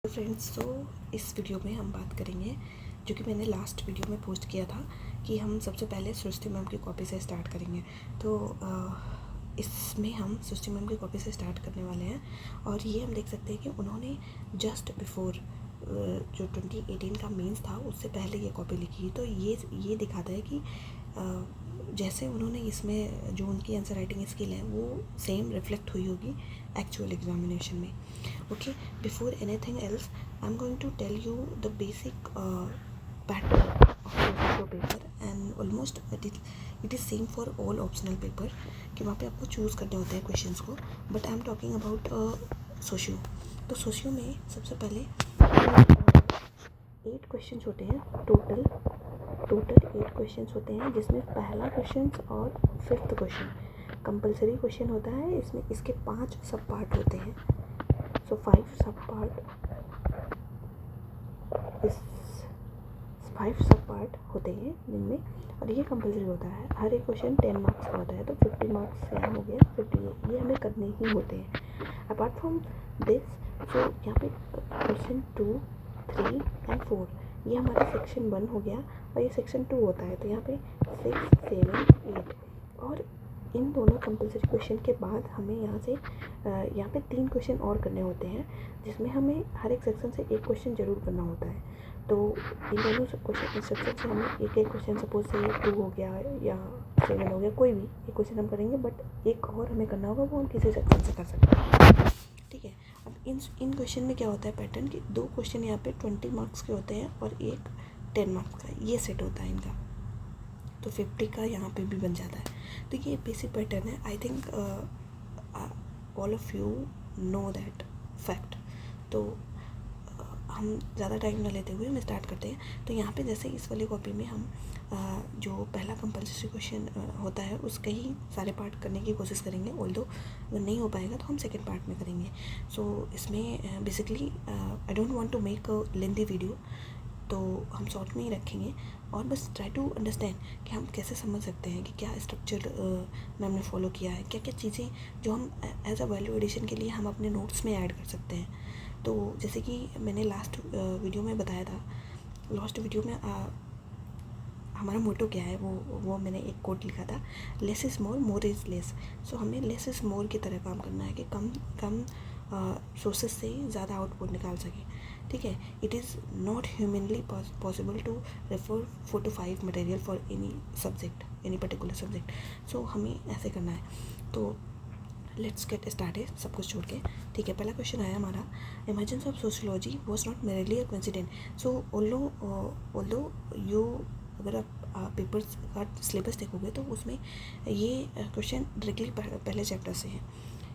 Friends, तो इस video में हम बात करेंगे जो कि मैंने लास्ट वीडियो में पोस्ट किया था कि हम सबसे पहले सृष्टि मैम की कॉपी से स्टार्ट करेंगे। तो इसमें हम सृष्टि मैम की कॉपी से स्टार्ट करने वाले हैं और ये हम देख सकते हैं कि उन्होंने जस्ट बिफोर जो 2018 का मेंस था उससे पहले ये कॉपी लिखी। तो ये दिखाता है कि जैसे उन्होंने इसमें जो उनकी आंसर राइटिंग स्किल है वो सेम रिफ्लेक्ट हुई होगी एक्चुअल एग्जामिनेशन में। Okay, before anything else, I'm going to tell you the basic pattern of socio paper and almost it is same for all optional paper कि वहाँ पे आपको choose करने होते हैं क्वेश्चंस को, but I am talking about socio. तो socio में सबसे पहले 8 क्वेश्चंस होते हैं टोटल 8 क्वेश्चंस होते हैं, जिसमें पहला क्वेश्चन और 5th क्वेश्चन कंपलसरी क्वेश्चन होता है। इसमें इसके 5 सब पार्ट होते हैं। So 5 सब पार्ट होते हैं जिनमें, और ये कंपलसरी होता है। हर एक क्वेश्चन 10 मार्क्स का होता है, तो 50 मार्क्स यहाँ हो गया 50, ये हमें करने ही होते हैं। अपार्ट फ्रॉम दिस, सो यहाँ पे क्वेश्चन 2, 3 एंड 4 ये हमारा सेक्शन 1 हो गया और ये सेक्शन 2 होता है। तो यहाँ पे 6, 7, 8 और इन दोनों कंपलसरी क्वेश्चन के बाद हमें यहाँ पे 3 क्वेश्चन और करने होते हैं, जिसमें हमें हर एक सेक्शन से एक क्वेश्चन ज़रूर करना होता है। तो इन दोनों क्वेश्चन इंस्ट्रक्शन से हमें एक क्वेश्चन सपोज से 2 हो गया या 7 हो गया, कोई भी एक क्वेश्चन हम करेंगे, बट एक और हमें करना होगा वो हम किसी सेक्शन से कर सकते हैं। ठीक है, अब इन क्वेश्चन में क्या होता है पैटर्न कि 2 क्वेश्चन यहाँ पे 20 मार्क्स के होते हैं और एक 10 मार्क्स का, ये सेट होता है इनका। तो 50 का यहाँ पे भी बन जाता है। तो ये बेसिक पैटर्न है। I think all of you know that fact. तो हम ज़्यादा टाइम ना लेते हुए हम स्टार्ट करते हैं। तो यहाँ पे जैसे इस वाली कॉपी में हम जो पहला कंपल्सरी क्वेश्चन होता है उसके ही सारे पार्ट करने की कोशिश करेंगे, ऑल्दो अगर नहीं हो पाएगा तो हम सेकेंड पार्ट में करेंगे। सो इसमें basically I don't want to make a lengthy video, तो हम शॉर्ट में ही रखेंगे और बस ट्राई टू अंडरस्टैंड कि हम कैसे समझ सकते हैं कि क्या स्ट्रक्चर मैम ने फॉलो किया है, क्या क्या चीज़ें जो हम एज अ वैल्यू एडिशन के लिए हम अपने नोट्स में ऐड कर सकते हैं। तो जैसे कि मैंने लास्ट वीडियो में बताया था, लास्ट वीडियो में हमारा मोटो क्या है वो मैंने एक कोट लिखा था, less is more, more is less. So हमें लेस इज़ मोर की तरह काम करना है कि कम सोर्सेस से ज़्यादा आउटपुट निकाल सकें। ठीक है, it is not humanly possible to refer 4 to 5 material for any subject, any particular subject. So हमें ऐसे करना है। तो लेट्स गेट स्टार्टेड सब कुछ छोड़ के। ठीक है, पहला क्वेश्चन आया हमारा, emergence of sociology was not merely a coincident. So although you अगर आप पेपर्स का सिलेबस देखोगे तो उसमें ये क्वेश्चन डायरेक्टली पहले चैप्टर से है।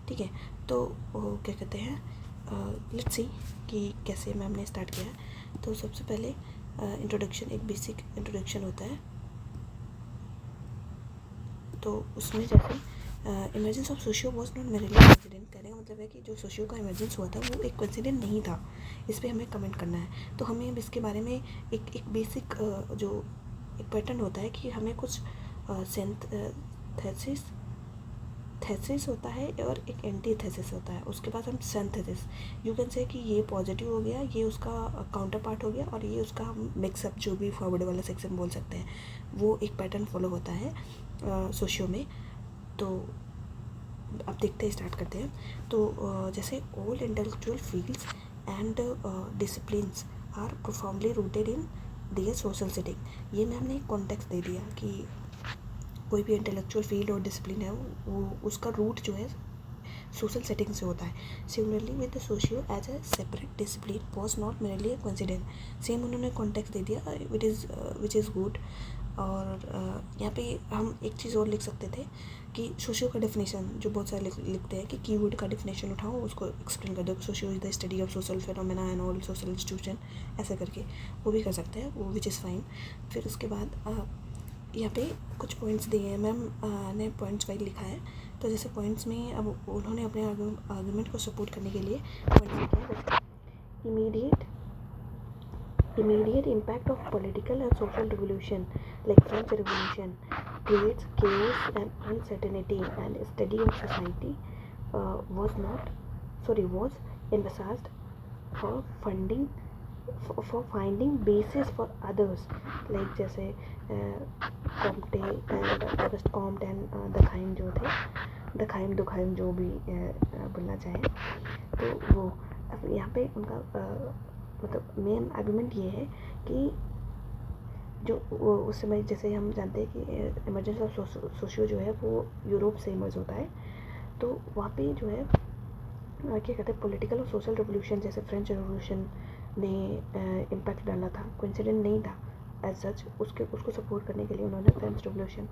ठीक है, तो क्या कहते हैं, लेट्स सी कि कैसे मैम ने स्टार्ट किया। तो सबसे पहले इंट्रोडक्शन, एक बेसिक इंट्रोडक्शन होता है। तो उसमें जैसे emergence of socio was not merely coincident, कहने का मतलब है कि जो सोशियो का इमरजेंस हुआ था वो एक कोइंसिडेंट नहीं था। इस पर हमें कमेंट करना है। तो हमें अब इसके बारे में एक बेसिक जो एक पैटर्न होता है कि हमें कुछ थेसिस होता है और एक एंटी थेसिस होता है, उसके बाद हम सिंथेसिस। यू कैन से कि ये पॉजिटिव हो गया, ये उसका काउंटर पार्ट हो गया और ये उसका मिक्सअप, जो भी फॉरवर्ड वाला सेक्शन बोल सकते हैं, वो एक पैटर्न फॉलो होता है सोशियो में। तो अब देखते हैं, स्टार्ट करते हैं। तो जैसे all intellectual fields and disciplines are profoundly rooted in their social setting. ये मैम ने एक कॉन्टेक्स्ट दे दिया कि कोई भी इंटेलेक्चुअल फील्ड और डिसिप्लिन है वो उसका रूट जो है सोशल सेटिंग से होता है। Similarly with the socio as a separate discipline was not merely a coincidence. Same उन्होंने कॉन्टेक्स्ट दे दिया, विच इज़ गुड। और यहाँ पे हम एक चीज़ और लिख सकते थे कि सोशियो का डेफिनेशन, जो बहुत सारे लिखते हैं कि कीवर्ड का डेफिनेशन उठाओ, उसको एक्सप्लेन कर दो। Socio is the study of social phenomena and all social institution, ऐसा करके वो भी कर सकते हैं, वो विच इज़ फाइन। फिर उसके बाद यहाँ पे कुछ पॉइंट्स दिए हैं, मैम ने पॉइंट्स वाइज लिखा है। तो जैसे पॉइंट्स में अब उन्होंने अपने आर्गूमेंट को सपोर्ट करने के लिए पॉइंट्स लिखे हैं, जैसे immediate impact of political and social revolution like French Revolution creates chaos and uncertainty, and study of society was emphasized for funding for finding basis for others, like जैसे Comte and August Comte and Durkheim जो थे, दखाइम दुखाइम जो भी बोलना चाहें, तो वो अब यहाँ पे उनका मतलब मेन आर्गूमेंट ये है कि जो उस समय जैसे हम जानते हैं कि इमरजेंस ऑफ सोशियो जो है वो यूरोप से इमर्ज होता है, तो वहाँ पे जो है क्या कहते हैं पॉलिटिकल और सोशल रिवोल्यूशन जैसे फ्रेंच रिवोल्यूशन ने इम्पैक्ट डाला था, कोइंसिडेंट नहीं था एज सच, उसको सपोर्ट करने के लिए उन्होंने फ्रेंच रिवोल्यूशन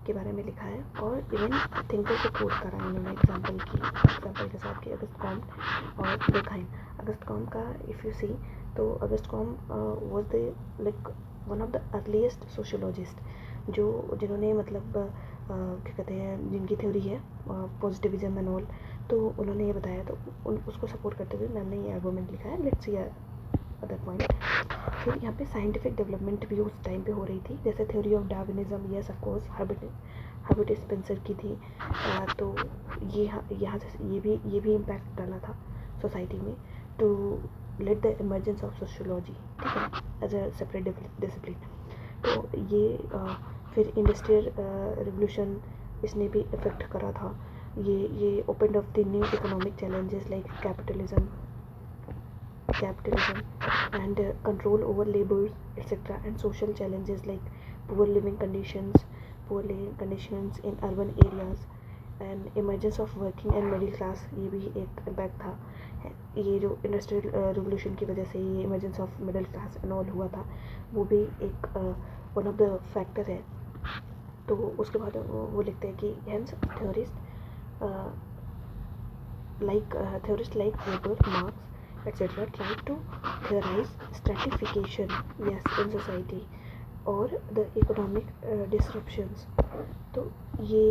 के बारे में लिखा है, और इवन थिंकर को कोट करा है उन्होंने एग्जाम्पल के साथ कि अगस्त कॉम्ट और दुखाइम। अगस्त कॉम्ट का इफ़ यू सी, तो August Comte was the like one of the earliest sociologist जिन्होंने मतलब क्या कहते हैं जिनकी थ्योरी है पॉजिटिविज्म एंड ऑल, तो उन्होंने ये बताया, तो उसको सपोर्ट करते हुए मैम ने ये आर्गूमेंट लिखा है। Let's see other point. फिर यहाँ पे साइंटिफिक डेवलपमेंट भी उस टाइम पे हो रही थी, जैसे theory of Darwinism, yes of course Herbert Spencer की थी, तो ये यहाँ से ये भी इम्पैक्ट डाला था सोसाइटी में to let the emergence of sociology, ठीक है, एज अ सेपरेट डिसिप्लिन। तो ये फिर इंडस्ट्रियल रिवोल्यूशन इसने भी इफेक्ट करा था, ये open up the new economic challenges like capitalism and control over labor, etc., and social challenges like poor living conditions in urban areas and emergence of working and middle class, ये भी एक impact था। ये जो industrial revolution की वजह से ये emergence of middle class and all हुआ था, वो भी एक वन ऑफ द फैक्टर है। तो उसके बाद वो लिखते हैं कि hence theorists like Weber, Marx, etc. tried to theorize stratification, yes, in society or the economic disruptions। तो ये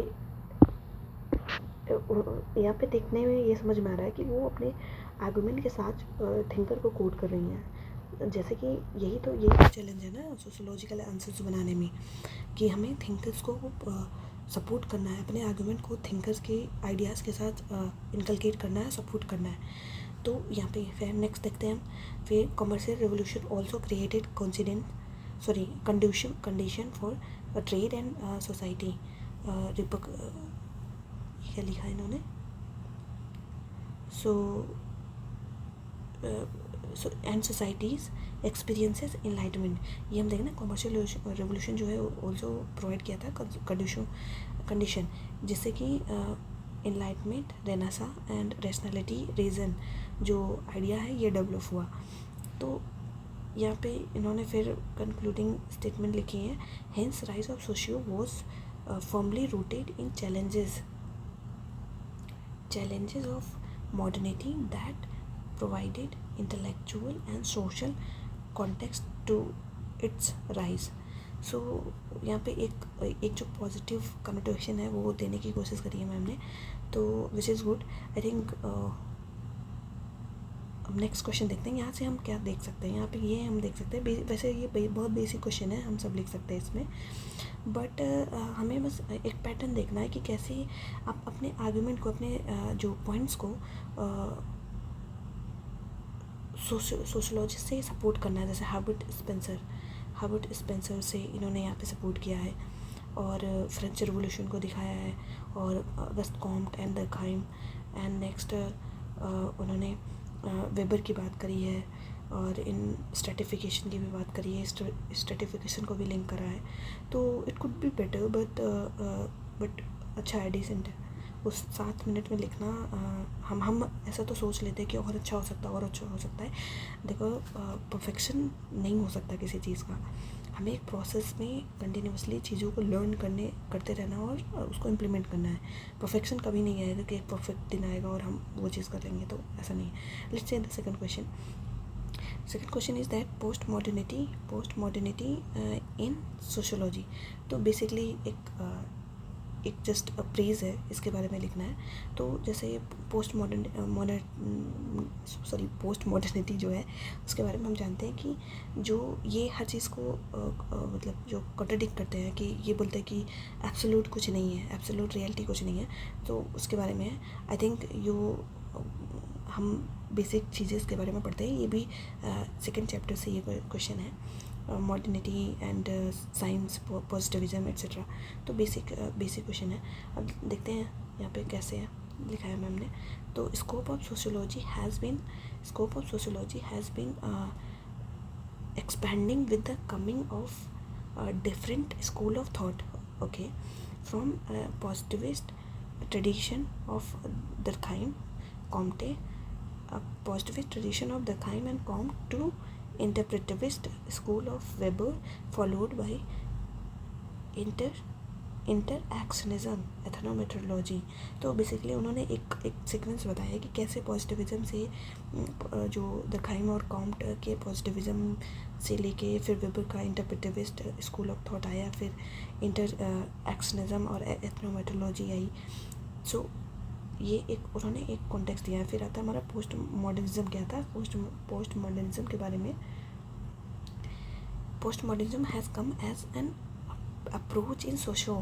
यहाँ पे देखने में ये समझ में आ रहा है कि वो अपने आर्गूमेंट के साथ थिंकर को कोट कर रही हैं, जैसे कि यही तो चैलेंज है ना सोशोलॉजिकल आंसर्स बनाने में, कि हमें थिंकर्स को सपोर्ट करना है, अपने आर्गूमेंट को थिंकर्स के आइडियाज़ के साथ इनकलकेट करना है, सपोर्ट करना है। तो यहाँ पे फिर नेक्स्ट देखते हैं हम। फिर commercial revolution also created condition for trade and society. क्या लिखा है इन्होंने, एंड सोसाइटीज़ एक्सपीरियंसेस इनलाइटमेंट। ये हम देखें ना, कमर्शियल रेवोल्यूशन जो है ऑल्सो प्रोवाइड किया था कंडीशन जिससे कि enlightenment, renaissance and rationality reason जो आइडिया है ये डेवलप हुआ। तो यहाँ पे इन्होंने फिर कंक्लूडिंग स्टेटमेंट लिखी है, hence rise of socio was firmly rooted in challenges of modernity that provided intellectual and social context to its rise। सो यहाँ पे एक जो पॉजिटिव कनोटेशन है वो देने की कोशिश करी है मैम ने, तो which is good I think. अब नेक्स्ट क्वेश्चन देखते हैं, यहाँ से हम क्या देख सकते हैं। यहाँ पे ये हम देख सकते हैं, वैसे ये बहुत बेसिक क्वेश्चन है, हम सब लिख सकते हैं इसमें, बट हमें बस एक पैटर्न देखना है कि कैसे आप अपने आर्गूमेंट को, अपने जो पॉइंट्स को सोशोलॉजिस्ट से सपोर्ट करना है। जैसे हर्बर्ट स्पेंसर से इन्होंने यहाँ पे सपोर्ट किया है, और फ्रेंच रिवोल्यूशन को दिखाया है, और August Comte and Durkheim, and next उन्होंने वेबर की बात करी है, और इन स्ट्रेटिफिकेशन की भी बात करी है, स्ट्रेटिफिकेशन को भी लिंक करा है। तो it could be better, but अच्छा है, डिसेंट है। उस 7 मिनट में लिखना, हम ऐसा तो सोच लेते हैं कि और अच्छा हो सकता है, देखो परफेक्शन नहीं हो सकता किसी चीज़ का। हमें एक प्रोसेस में कंटिन्यूसली चीज़ों को लर्न करते रहना और उसको इम्प्लीमेंट करना है। परफेक्शन कभी नहीं आएगा कि एक परफेक्ट दिन आएगा और हम वो चीज़ कर लेंगे, तो ऐसा नहीं है। Let's say the second question is that post modernity in sociology. तो बेसिकली एक जस्ट अप्रेज है, इसके बारे में लिखना है। तो जैसे पोस्ट मॉडर्निटी जो है उसके बारे में हम जानते हैं कि जो ये हर चीज़ को मतलब जो कॉन्ट्रडिक्ट करते हैं, कि ये बोलते हैं कि एब्सोल्यूट कुछ नहीं है, एब्सोल्यूट रियलिटी कुछ नहीं है। तो उसके बारे में आई थिंक हम बेसिक चीज़ें इसके बारे में पढ़ते हैं। ये भी सेकेंड चैप्टर से ये क्वेश्चन है, modernity and science, positivism etcetera. तो बेसिक क्वेश्चन है। अब देखते हैं यहाँ पे कैसे है लिखा है मैम ने। तो scope of sociology has been expanding with the coming of a different school of thought, okay, from positivist tradition of Durkheim, Comte, a positivist tradition of Durkheim and Comte, to interpretivist school of Weber, followed by इंटरएक्शनिज्म, एथनोमेट्रोलॉजी। तो basically उन्होंने एक sequence बताया कि कैसे positivism से जो दरखाइम और Comte के पॉजिटिविज्म से लेके फिर वेबर का इंटरप्रेटिविस्ट स्कूल ऑफ थॉट आया, फिर इंटरएक्शनिज्म और एथनोमेट्रोलॉजी आई। सो ये एक उन्होंने एक कॉन्टेक्स्ट दिया है। फिर आता है हमारा पोस्ट मॉडर्निज्म। क्या था पोस्ट मॉडर्निज्म के बारे में? Post modernism has come as an approach in socio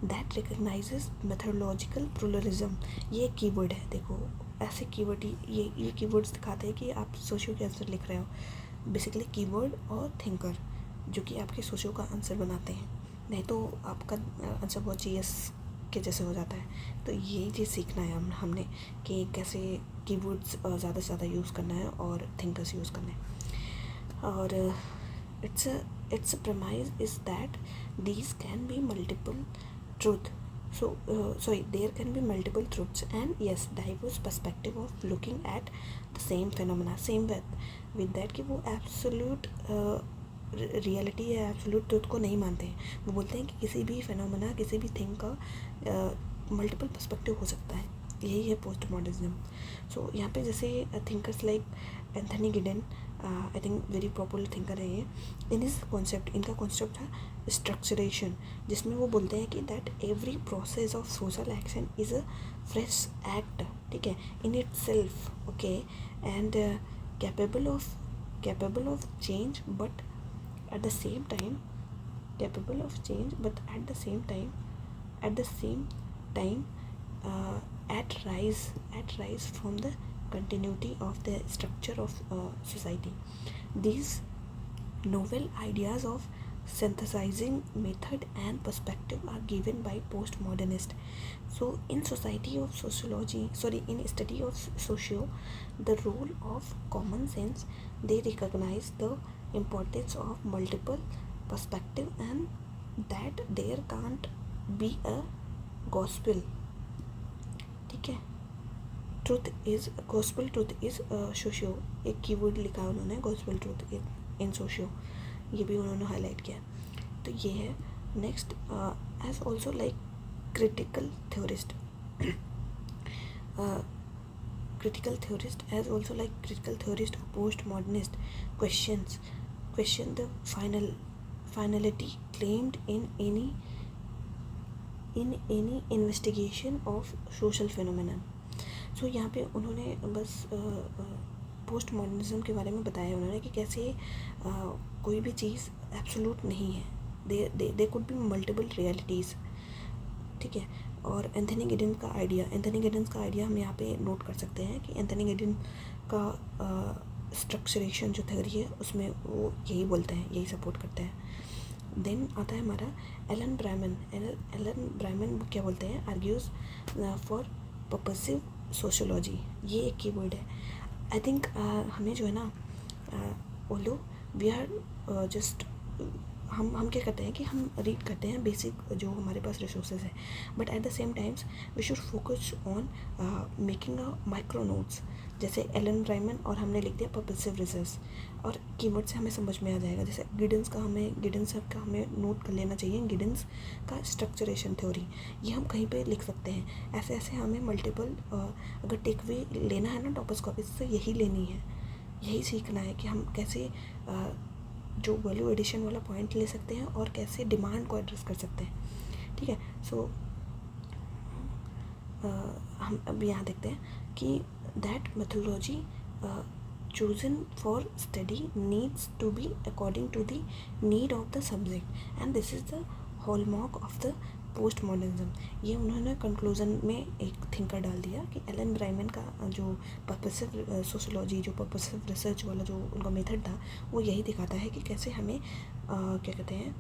that recognises methodological pluralism. ये कीवर्ड है, देखो ऐसे कीवर्ड ये कीवर्ड्स दिखाते हैं कि आप सोशो के आंसर लिख रहे हो। बेसिकली कीवर्ड और थिंकर जो कि आपके सोशो का आंसर बनाते हैं, नहीं तो आपका आंसर बहुत जीएस के जैसे हो जाता है। तो ये चीज़ सीखना है हमने कि कैसे कीवर्ड्स ज़्यादा से ज़्यादा यूज़ करना है और थिंकर्स यूज़ करना है। और its premise is that these can be multiple truth. There can be multiple truths and yes, diverse perspective of looking at the same phenomena. Same with that कि वो absolute रियलिटी या absolute truth को नहीं मानते हैं। वो बोलते हैं कि किसी भी फिनोमेना, किसी भी थिंग का मल्टीपल पर्सपेक्टिव हो सकता है। यही है पोस्ट मॉडर्निज्म। सो यहाँ पे जैसे thinkers like Anthony Giddens, I think very popular thinker है ये। इनका कॉन्सेप्ट था स्ट्रक्चरेशन, जिसमें वो बोलते हैं कि that every process of social action is a fresh act, ठीक है, in it self, okay, and capable of change, but at the same time at rise from the continuity of the structure of society. These novel ideas of synthesizing method and perspective are given by postmodernists. So in study of socio, the role of common sense, they recognize the importance of multiple perspective and that there can't be a gospel, ठीक है। Truth is socio, एक keyword लिखा है उन्होंने, gospel truth in socio, ये भी उन्होंने highlight किया। तो ये है। Next, as also like critical theorist as also like critical theorist or postmodernist question the finality claimed in any investigation of social phenomenon. सो यहाँ पे उन्होंने बस पोस्ट मॉडर्निज्म के बारे में बताया उन्होंने कि कैसे कोई भी चीज़ एब्सोल्यूट नहीं है, they could be multiple realities, ठीक है। और एंथनी गिडेन का आइडिया हम यहाँ पे नोट कर सकते हैं कि एंथनी गिडेन का स्ट्रक्चरेशन जो थ्योरी है उसमें वो यही बोलते हैं, यही सपोर्ट करते हैं। देन आता है हमारा एलन ब्रायमन क्या बोलते हैं? आर्ग्यूज फॉर पर्पसिव सोशियोलॉजी, ये एक कीवर्ड है। आई थिंक हमें जो है ना, ओल्दो वी आर जस्ट हम क्या करते हैं कि हम रीड करते हैं बेसिक जो हमारे पास रिसोर्सेज है, but at the same times we should focus on making a micro notes, जैसे एलन ब्रायमन, और हमने लिख दिया पर्पसिव रिसर्च, और कीवर्ड से हमें समझ में आ जाएगा। जैसे गिडेंस का हमें नोट कर लेना चाहिए, गिडेंस का स्ट्रक्चरेशन थ्योरी, ये हम कहीं पे लिख सकते हैं। ऐसे हमें मल्टीपल अगर टेक वे लेना है ना टॉपिक से, यही लेनी है, यही सीखना है कि हम कैसे जो वैल्यू एडिशन वाला पॉइंट ले सकते हैं और कैसे डिमांड को एड्रेस कर सकते हैं, ठीक है। सो हम अब यहाँ देखते हैं कि that methodology chosen for study needs to be according to the need of the subject, and this is the hallmark of the post modernism, ये उन्होंने कंक्लूजन में एक थिंकर डाल दिया कि एलन ब्राइमन का जो पर्पसिव सोशोलॉजी, जो पर्पसिव रिसर्च वाला जो उनका मेथड था, वो यही दिखाता है कि कैसे हमें क्या कहते हैं,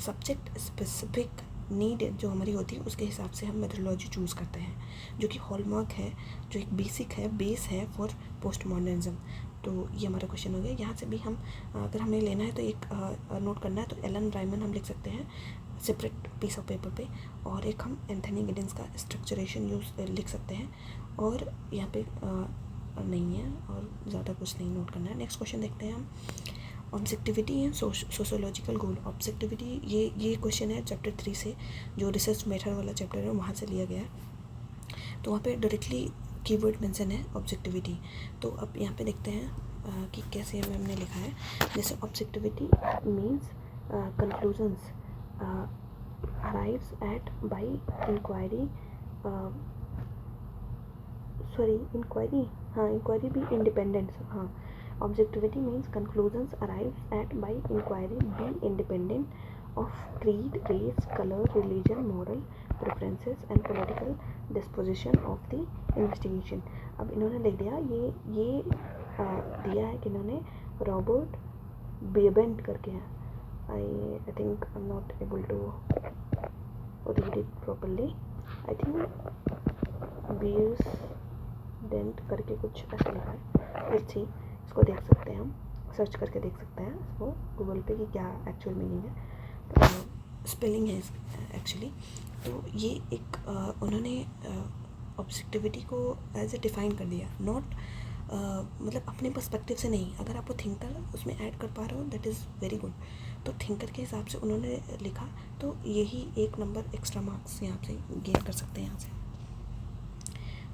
सब्जेक्ट स्पेसिफिक नीड जो हमारी होती है उसके हिसाब से हम मेथोडोलॉजी चूज़ करते हैं, जो कि हॉलमार्क है, जो एक बेसिक है, बेस है फॉर पोस्ट मॉडर्निज्म। तो ये हमारा क्वेश्चन हो गया। यहाँ से भी हम अगर हमें लेना है तो एक नोट करना है, तो एलन ब्राइमन हम लिख सकते हैं सेपरेट पीस ऑफ पेपर पे, और एक हम एंथनी गिडेंस का स्ट्रक्चरेशन यूज लिख सकते हैं, और यहाँ पे नहीं है और ज़्यादा कुछ नहीं नोट करना है। नेक्स्ट क्वेश्चन देखते हैं हम, objectivity and sociological goal. Objectivity ये क्वेश्चन है चैप्टर 3 से, जो रिसर्च मेथड वाला चैप्टर है वहाँ से लिया गया है। तो वहाँ पे डायरेक्टली कीवर्ड मेंशन है ऑब्जेक्टिविटी। तो अब यहाँ पे देखते हैं कि कैसे हमने लिखा है। जैसे objectivity means conclusions arrives at by inquiry, inquiry भी इंडिपेंडेंस, हाँ, objectivity means conclusions arrives at by inquiry, be independent of creed, race, color, religion, moral preferences and political disposition of the investigation। अब इन्होंने लिख दिया ये दिया है कि इन्होंने रॉबर्ट बेबेंट करके है, I think I am not able to read it properly, I think Bierstedt करके कुछ ऐसा लिखा है। लेट्स सी, इसको देख सकते हैं, हम सर्च करके देख सकते हैं इसको गूगल पे कि क्या एक्चुअल मीनिंग है, स्पेलिंग है एक्चुअली। तो ये एक उन्होंने ऑब्जेक्टिविटी को एज ए डिफ़ाइन कर दिया, नॉट मतलब अपने पर्सपेक्टिव से नहीं। अगर आप वो थिंकर उसमें ऐड कर पा रहे हो दैट इज़ वेरी गुड। तो थिंकर के हिसाब से उन्होंने लिखा, तो यही 1 नंबर एक्स्ट्रा मार्क्स यहाँ से गेन कर सकते हैं यहाँ से।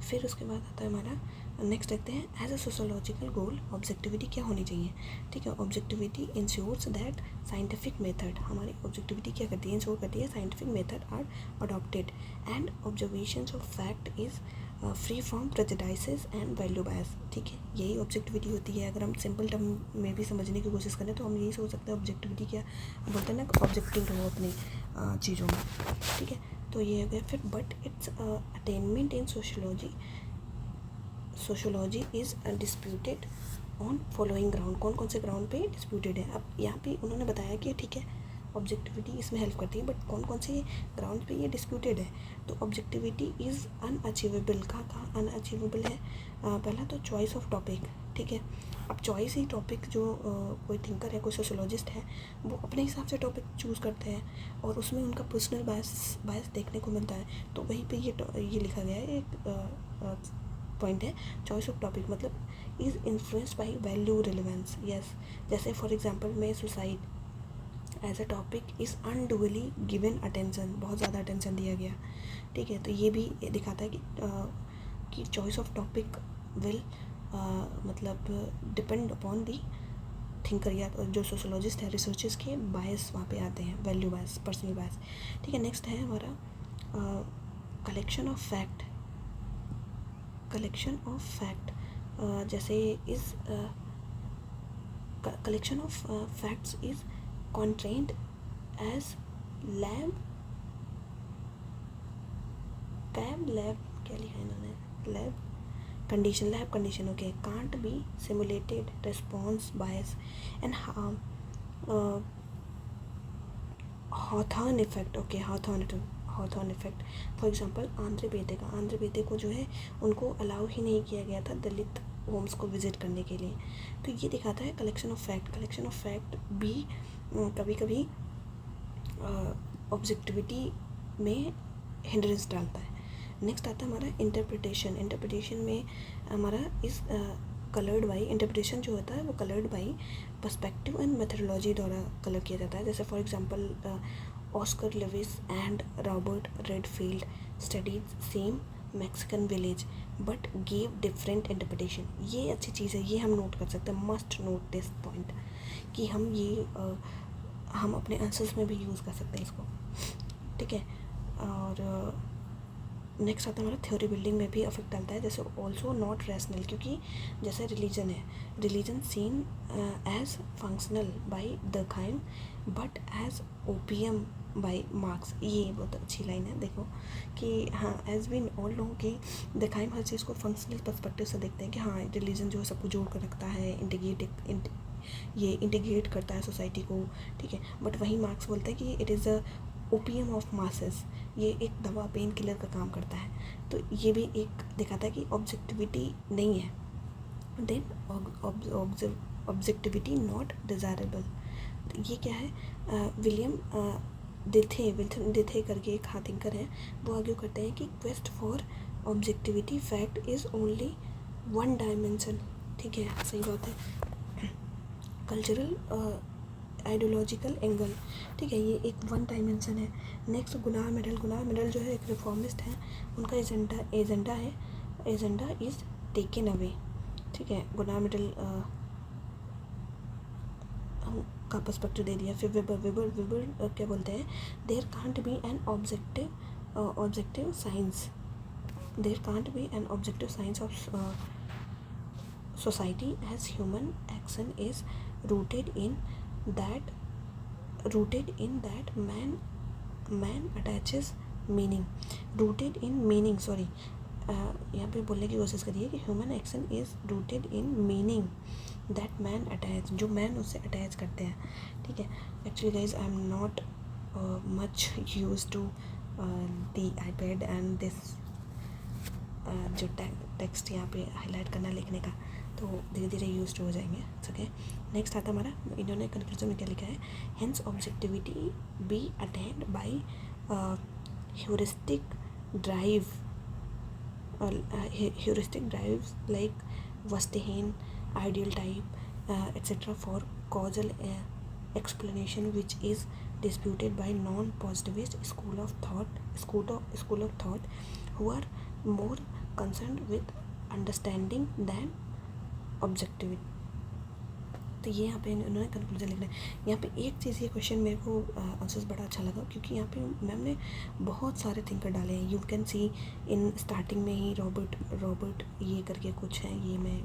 फिर उसके बाद आता है हमारा नेक्स्ट देखते हैं, as a sociological goal objectivity क्या होनी चाहिए। ठीक है, objectivity ensures that scientific method, हमारी ऑब्जेक्टिविटी क्या करती है, इंश्योर करती है scientific method are adopted and observations of fact is free from prejudices and value bias. ठीक है, यही ऑब्जेक्टिविटी होती है। अगर हम सिंपल टर्म में भी समझने की कोशिश करें तो हम यही सोच सकते हैं ऑब्जेक्टिविटी क्या बोलते हैं ना, ऑब्जेक्टिव रहो अपनी चीज़ों में। ठीक है, तो ये हो गया। फिर but it's attainment in sociology is disputed on following ground. कौन कौन से ग्राउंड पे डिस्प्यूटेड है। अब यहाँ पे उन्होंने बताया कि ठीक है ऑब्जेक्टिविटी इसमें हेल्प करती है, बट कौन कौन से ग्राउंड पे ये डिस्प्यूटेड है। तो ऑब्जेक्टिविटी इज़ अनअचीवेबल, कहाँ अनअचीवेबल है। पहला तो चॉइस ऑफ टॉपिक। ठीक है, अब चॉइस ही टॉपिक जो कोई थिंकर है, कोई सोशोलॉजिस्ट है, वो अपने हिसाब से टॉपिक चूज़ करते हैं और उसमें उनका पर्सनल बायस देखने को मिलता है। तो वहीं पे ये लिखा गया है, एक पॉइंट है, चॉइस ऑफ टॉपिक मतलब is influenced by value relevance. Yes, जैसे फॉर एग्जांपल में suicide as a topic is unduly given attention, बहुत ज़्यादा अटेंशन दिया गया। ठीक है, तो ये भी दिखाता है कि चॉइस ऑफ टॉपिक विल मतलब डिपेंड अपॉन दी थिंकर या जो सोशोलॉजिस्ट है, रिसर्चर्स के बायस वहाँ पे आते हैं, वैल्यू बायस, पर्सनल बायस। ठीक है, नेक्स्ट है हमारा collection of fact. Collection of fact जैसे is collection of facts is constrained as lab क्या लिखा है इन्होंने, lab condition okay, can't be simulated response bias and Hawthorne effect. Okay, Hawthorne effect. For example Andre Beteille को जो है उनको अलाउ ही नहीं किया गया था दलित होम्स को विज़िट करने के लिए। तो ये दिखाता है कलेक्शन ऑफ फैक्ट भी कभी कभी ऑब्जेक्टिविटी में हिंड्रेंस डालता है। नेक्स्ट आता है हमारा इंटरप्रिटेशन में हमारा इस कलर्ड बाई, इंटरप्रिटेशन जो होता है वो coloured by perspective and methodology द्वारा कलर किया जाता है। जैसे for example Oscar Levi's and Robert Redfield studies same Mexican village but give different interpretation. ये अच्छी चीज़ है, ये हम नोट कर सकते हैं, मस्ट नोट दिस पॉइंट कि हम ये हम अपने आंसर्स में भी यूज़ कर सकते हैं इसको। ठीक है, और नेक्स्ट आता है हमारा थ्योरी बिल्डिंग में भी अफेक्ट डालता है, जैसे ऑल्सो नॉट रैशनल, क्योंकि जैसे रिलीजन है, religion seen as functional by Durkheim but as opium by Marx. ये बहुत अच्छी लाइन है, देखो कि हाँ एज बीन ऑल नो कि दरखाइम हर चीज़ को फंक्शनल पर्सपेक्टिव से देखते हैं कि हाँ रिलीजन जो है सबको जोड़ कर रखता है, ये इंटीग्रेट करता है सोसाइटी को, ठीक है। बट वही मार्क्स बोलते हैं कि it is a opium of masses, ये एक दवा पेन किलर का काम करता है। तो ये भी एक दिखाता है कि ऑब्जेक्टिविटी नहीं है, देन ऑब्जेक्टिविटी नॉट डिज़ायरेबल। ये क्या है, विलियम डिथे करके एक थिंकर हैं, वो आर्ग्यू करते हैं कि quest for objectivity fact is only one dimension, ठीक है, सही बात है। कल्चरल आइडियोलॉजिकल एंगल, ठीक है, ये एक वन डायमेंशन है। नेक्स्ट गुनाह मेडल जो है एक रिफॉर्मिस्ट हैं, उनका एजेंडा इज़ टेकन अवे, ठीक है। गुनाह मेडल का पर्सपेक्टिव दे दिया। फिर वेबर क्या बोलते हैं, there can't be an objective science, there can't be an objective science of society as human action is rooted in that man attaches meaning, rooted in meaning, sorry, यहाँ पे बोलने की कोशिश करिए कि human action is rooted in meaning that man attach, जो man उससे attach करते हैं, ठीक है। Actually guys I am not much use to the iPad and this जो टेक्स्ट यहाँ पे हाईलाइट करना लिखने का, तो धीरे धीरे यूज हो जाएंगे, ओके। नेक्स्ट आता हमारा, इन्होंने कंक्लूजन में क्या लिखा है, hence objectivity be attained by heuristic drives like Verstehen, ideal type, etc. for causal explanation, which is disputed by non-positivist school of thought who are more concerned with understanding than objectivity। तो ये यहाँ पे उन्होंने conclusion लिखना है। यहाँ पे एक चीज़, ये क्वेश्चन मेरे को आंसर्स बड़ा अच्छा लगा, क्योंकि यहाँ पे मैम ने बहुत सारे थिंकर डाले हैं। You can see in starting में ही रॉबर्ट ये करके कुछ है, ये मैं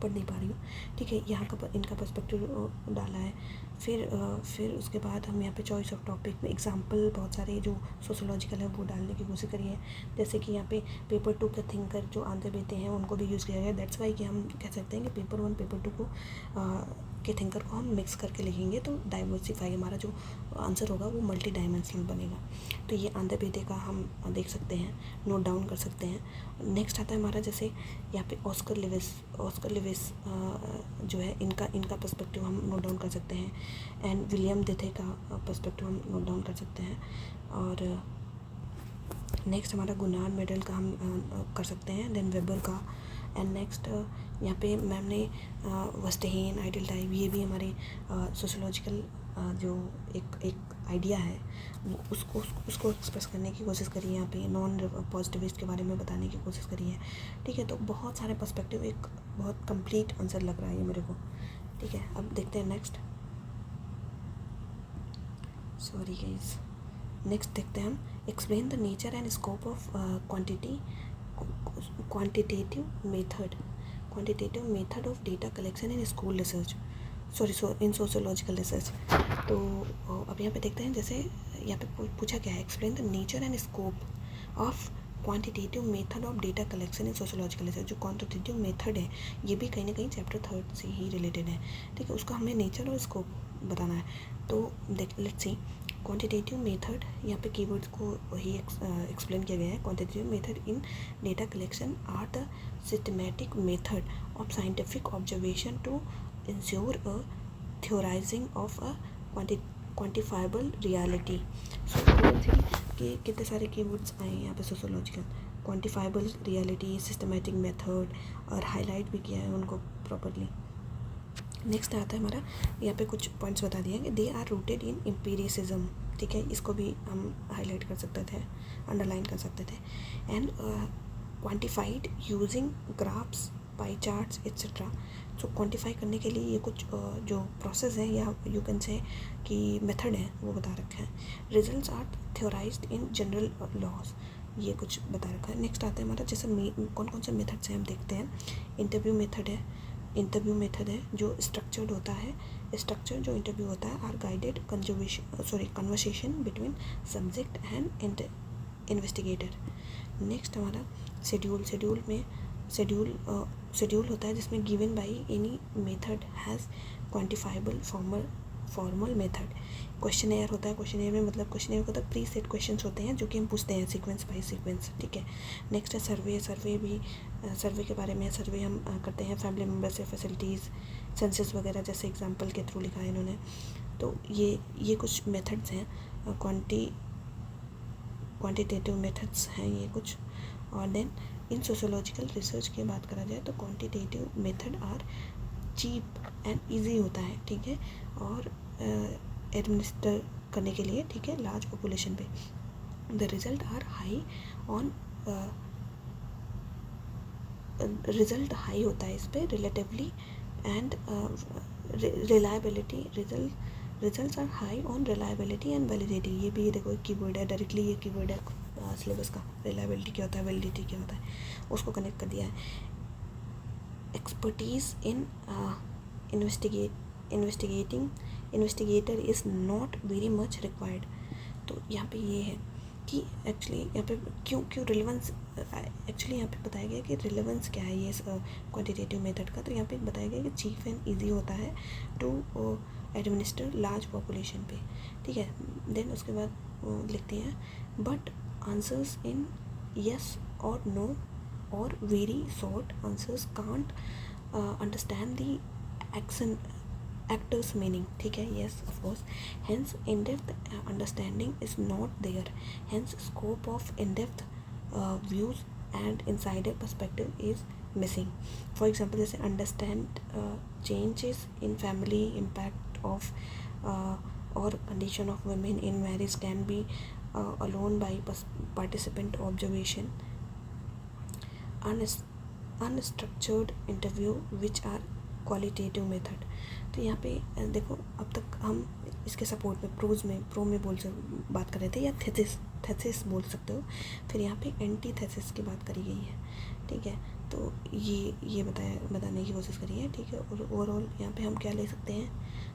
पढ़ नहीं पा रही हूँ, ठीक है। यहाँ का इनका पर्सपेक्टिव डाला है। फिर उसके बाद हम यहाँ पे चॉइस ऑफ टॉपिक में एग्जांपल बहुत सारे जो सोशोलॉजिकल है वो डालने की कोशिश करी है, जैसे कि यहाँ पे पेपर 2 के थिंकर जो आंसर देते हैं उनको भी यूज़ किया गया। दैट्स वाई कि हम कह सकते हैं कि पेपर 1 पेपर 2 को के थिंकर को हम मिक्स करके लिखेंगे तो डाइवर्सिफाई, हमारा जो आंसर होगा वो मल्टी डायमेंशनल बनेगा। तो ये आंध्र बेदे का हम देख सकते हैं, नोट डाउन कर सकते हैं। नेक्स्ट आता है हमारा, जैसे यहाँ पे ऑस्कर लिविस जो है इनका पर्सपेक्टिव हम नोट डाउन कर सकते हैं, एंड विलियम डिथे का पर्सपेक्टिव हम नोट डाउन कर सकते हैं। और नेक्स्ट हमारा गुनाह मेडल का हम कर सकते हैं, देन वेबर का। एंड नेक्स्ट यहाँ पे मैम ने वर्स्टेहेन, आइडियल टाइप, ये भी हमारे सोशोलॉजिकल जो एक आइडिया है उसको एक्सप्रेस करने की कोशिश करी है। यहाँ पे नॉन पॉजिटिविस्ट के बारे में बताने की कोशिश करी है, ठीक है। तो बहुत सारे पर्सपेक्टिव, एक बहुत कंप्लीट आंसर लग रहा है ये मेरे को, ठीक है। अब देखते हैं नेक्स्ट, सॉरी गाइस, नेक्स्ट देखते हैं हम, explain the nature and scope of quantitative method of data collection in school research, in sociological research. तो अब यहाँ पे देखते हैं, जैसे यहाँ पे पूछा क्या है, explain the nature and scope of quantitative method of data collection in sociological research. जो क्वांटिटेटिव मेथड है ये भी कहीं ना कहीं चैप्टर 3 से ही रिलेटेड है, ठीक है। उसका हमें नेचर और स्कोप बताना है। तो लेट्स सी, क्वांटिटेटिव मेथड, यहाँ पे कीवर्ड्स को ही एक्सप्लेन किया गया है। Quantitative method in data collection are the systematic method of scientific observation to ensure a theorizing of a quantifiable reality। So कि कितने सारे कीवर्ड्स आए हैं यहाँ पे sociological, quantifiable reality, systematic method, और हाईलाइट भी किया है उनको प्रॉपरली। नेक्स्ट आता है हमारा, यहाँ पे कुछ पॉइंट्स बता दिए हैं कि they are rooted in empiricism, ठीक है। इसको भी हम हाईलाइट कर सकते थे, अंडरलाइन कर सकते थे। And quantified using graphs, pie charts etcetera. तो क्वांटिफाई करने के लिए ये कुछ जो प्रोसेस है या यू कैन से कि मेथड है वो बता रखे हैं। Results are theorized in general laws, ये कुछ बता रखा है। नेक्स्ट आता है हमारा जैसे कौन कौन से मेथड्स हैं हम देखते हैं। इंटरव्यू मेथड है जो स्ट्रक्चर्ड होता है। स्ट्रक्चर जो इंटरव्यू होता है are guided conversation between subject and investigator. Next हमारा शेड्यूल होता है जिसमें given by any method has quantifiable formal method. Questionnaire होता है, क्वेश्चनेयर में मतलब क्वेश्चनेयर होता है प्री सेट क्वेश्चंस होते हैं जो कि हम पूछते हैं सीक्वेंस बाय सीक्वेंस, ठीक है। नेक्स्ट है सर्वे के बारे में। सर्वे हम करते हैं फैमिली मेम्बर से, फैसिलिटीज़, सेंसस वगैरह जैसे एग्जांपल के थ्रू लिखा है इन्होंने। तो ये कुछ मेथड्स हैं, क्वांटिटेटिव मेथड्स हैं ये कुछ। और देन इन सोशोलॉजिकल रिसर्च की बात करा जाए तो quantitative method are cheap and easy होता है, ठीक है, और एडमिनिस्टर करने के लिए, ठीक है, लार्ज पॉपुलेशन पे। The result are high on result high होता है इस पर relatively and reliability. Results are high on reliability and validity. ये भी देखो एक कीवर्ड है, डायरेक्टली ये कीवर्ड है सिलेबस का। रिलायबिलिटी क्या होता है, वैलिडिटी क्या होता है, उसको कनेक्ट कर दिया है। Expertise in investigator is not very much required. तो यहाँ पे ये है कि एक्चुअली यहाँ पे क्यों रिलेवेंस, एक्चुअली यहाँ पे बताया गया कि रिलेवेंस क्या है ये क्वांटिटेटिव मेथड का। तो यहाँ पे बताया गया कि चीप एंड इजी होता है टू एडमिनिस्टर लार्ज पॉपुलेशन पे, ठीक है। देन उसके बाद लिखते हैं बट आंसर्स इन यस और नो और very short answers can't understand the actor's meaning, ठीक है, yes of course, hence in-depth understanding is not there, hence scope of in-depth views and insider perspective is missing. For example, जैसे understand changes in family impact of or condition of women in marriage can be alone by participant observation. Unstructured interview which are qualitative method. तो यहाँ पे देखो अब तक हम इसके support में प्रो में बात कर रहे थे, या थेसिस बोल सकते हो। फिर यहाँ पे एंटी थेसिस की बात करी गई है, ठीक है। तो ये बताने की कोशिश करी है, ठीक है। और ओवरऑल यहाँ पे हम क्या ले सकते हैं,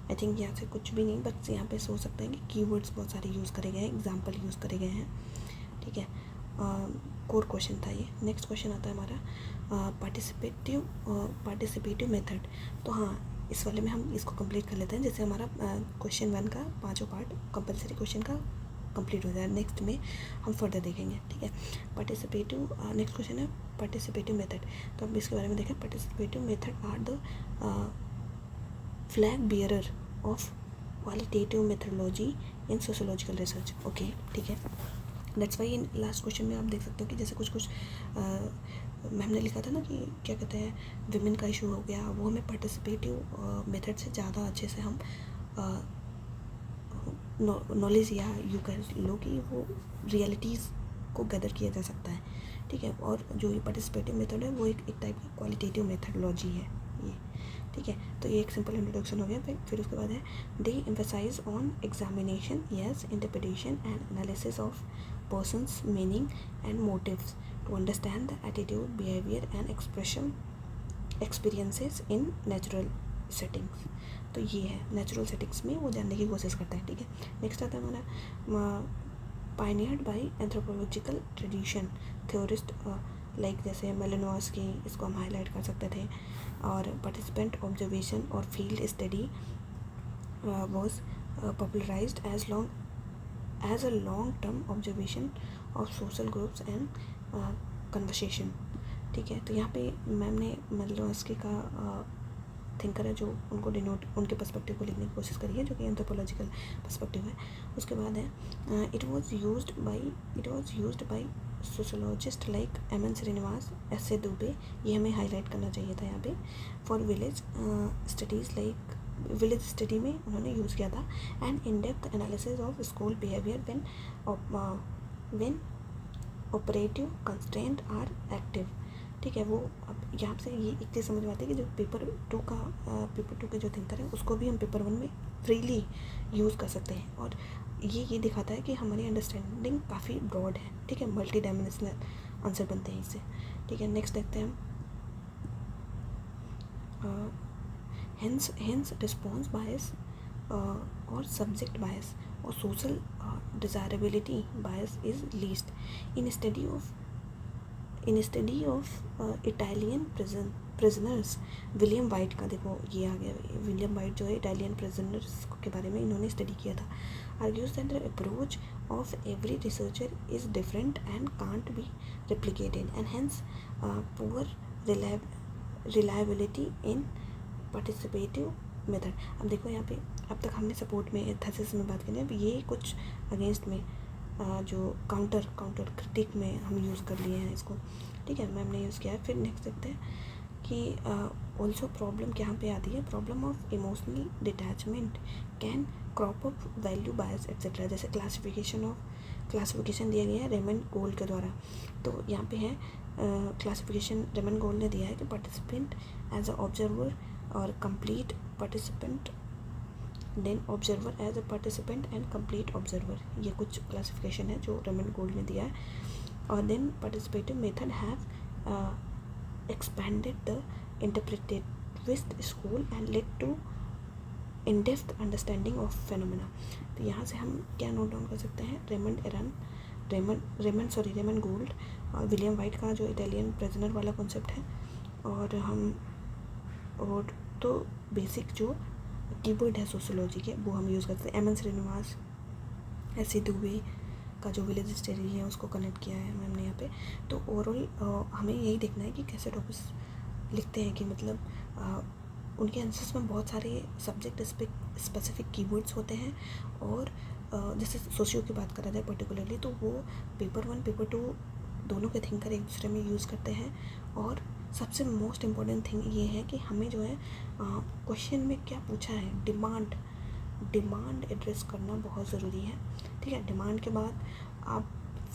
आई थिंक यहाँ से कुछ भी नहीं, बस यहाँ पे सोच सकते हैं कि कीवर्ड्स बहुत सारे यूज़ करे गए हैं, एग्जाम्पल यूज़ करे गए हैं, ठीक है। कोर क्वेश्चन था ये। नेक्स्ट क्वेश्चन आता है हमारा पार्टिसिपेटिव मेथड। तो हाँ, इस वाले में हम इसको कंप्लीट कर लेते हैं, जैसे हमारा क्वेश्चन 1 का 5 पार्ट कंपलसरी क्वेश्चन का कंप्लीट हो जाए। नेक्स्ट में हम फर्दर देखेंगे, ठीक है। नेक्स्ट क्वेश्चन है पार्टिसिपेटिव मेथड। तो अब इसके बारे में देखें। Participative method are the flag bearer of qualitative methodology in sociological research, okay, ठीक है। That's why in last question में आप देख सकते हो कि जैसे कुछ मैम ने लिखा था ना कि क्या कहते हैं, विमेन का इशू हो गया, वो हमें पार्टिसिपेटिव मेथड से ज़्यादा अच्छे से हम नॉलेज या यू कह लो कि वो रियलिटीज़ को गैदर किया जा सकता है, ठीक है। और जो ये पार्टिसिपेटिव मेथड है वो एक टाइप की क्वालिटेटिव मेथडोलॉजी है ये, ठीक है। तो ये एक सिंपल इंट्रोडक्शन हो गया। फिर उसके बाद है they emphasize on examination, yes, interpretation and analysis of person's meaning and motives to understand the attitude, behavior and experiences in natural settings। तो ये है नेचुरल सेटिंग्स में वो जानने की कोशिश करता है, ठीक है। नेक्स्ट आता है हमारा pioneered by anthropological tradition theorist, like जैसे मेलिनोव्स्की, इसको हम हाईलाइट कर सकते थे। और पार्टिसिपेंट ऑब्जर्वेशन और field study was popularised as a long-term observation of social groups and conversation, ठीक है। तो यहाँ पे मैम ने मेलिनोव्स्की का थिंकर है जो उनको डिनोट, उनके पर्सपेक्टिव को लिखने की कोशिश करी है जो कि एंथ्रोपोलॉजिकल पर्सपेक्टिव है। उसके बाद है it was used by sociologist like M N. Srinivas, S A. Dube, ये हमें हाईलाइट करना चाहिए था यहाँ पे। फॉर विलेज स्टडी में उन्होंने यूज़ किया था। And in depth analysis of school behaviour when operative constraint are active, ठीक है। वो अब यहाँ से ये एक चीज़ समझ में आती है कि जो पेपर टू के जो थिंकर है उसको भी हम पेपर 1 में फ्रीली यूज़ कर सकते हैं, और ये दिखाता है कि हमारी अंडरस्टैंडिंग काफ़ी ब्रॉड है, ठीक है। मल्टी डायमेंशनल आंसर बनते हैं इससे, ठीक है। नेक्स्ट देखते हैं हम hence response bias or subject bias or social desirability bias is least in study of Italian prisoners. William white का देखो ये आ गया, विलियम वाइट जो है इटालियन प्रिजनर्स के बारे में इन्होंने स्टडी किया था। Argues that the approach of every researcher is different and can't be replicated and hence poor reliability in participative method। अब देखो यहाँ पे अब तक हमने सपोर्ट में थेसिस में बात करी, अब ये कुछ अगेंस्ट में जो काउंटर क्रिटिक में हम यूज़ कर लिए हैं इसको, ठीक है। मैम ने यूज़ किया है। फिर नेक्स्ट देखते हैं कि ऑल्सो प्रॉब्लम यहाँ पे आती है, problem of emotional detachment can crop up value bias etcetera. जैसे क्लासिफिकेशन दिया गया है रेमंड गोल्ड के द्वारा, तो यहाँ पे है क्लासिफिकेशन रेमंड गोल्ड ने दिया है कि पार्टिसिपेंट एज अ ऑब्जर्वर और complete participant, then observer as a participant and complete observer. ये कुछ क्लासिफिकेशन है जो रेमंड गोल्ड ने दिया है। और then participative method have expanded the interpretivist school and led to in depth understanding of phenomena. तो यहाँ से हम क्या नोट डाउन कर सकते हैं, रेमंड गोल्ड और विलियम वाइट का जो इटालियन प्रिजनर वाला कॉन्सेप्ट है, और तो बेसिक जो कीवर्ड है सोशियोलॉजी के वो हम यूज़ करते हैं। M N Srinivas, S C. Dube का जो विलेज स्टडी है उसको कनेक्ट किया है मैम ने यहाँ पे। तो ओवरऑल हमें यही देखना है कि कैसे टॉपिक्स लिखते हैं, कि मतलब उनके आंसर्स में बहुत सारे सब्जेक्ट स्पेसिफिक कीवर्ड्स होते हैं, और जैसे सोशियो की बात करा जाए पर्टिकुलरली तो वो पेपर 1 पेपर 2 दोनों के थिंकर एक दूसरे में यूज़ करते हैं। और सबसे मोस्ट इम्पॉर्टेंट थिंग ये है कि हमें जो है क्वेश्चन में क्या पूछा है, डिमांड एड्रेस करना बहुत ज़रूरी है, ठीक है। डिमांड के बाद आप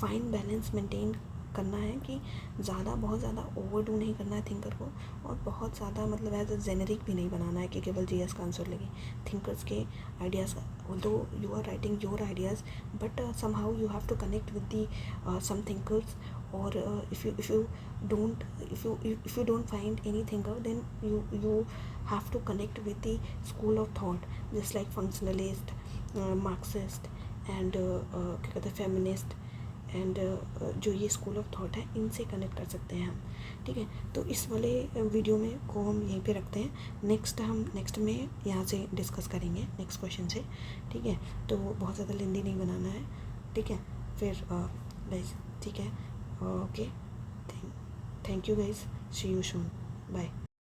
फाइन बैलेंस मेंटेन करना है कि बहुत ज़्यादा ओवरडू नहीं करना है थिंकर को, और बहुत ज़्यादा मतलब एज अ जेनेरिक भी नहीं बनाना है कि केवल जीएस का आंसर लगे। थिंकर्स के ideas, although you are writing your ideas but somehow you have to connect with the some thinkers, और if you don't find any thinker, then you have to connect with the school of thought, just like functionalist, Marxist and क्या कहते हैं feminist and जो ये school of thought है इनसे connect कर सकते हैं हम, ठीक है। तो इस वाले वीडियो में को हम यहीं पे रखते हैं। नेक्स्ट में यहाँ से डिस्कस करेंगे नेक्स्ट क्वेश्चन से, ठीक है। तो बहुत ज़्यादा लेंदी नहीं बनाना है, ठीक है। फिर गाइस, ठीक है, okay, thank you guys, see you soon, bye.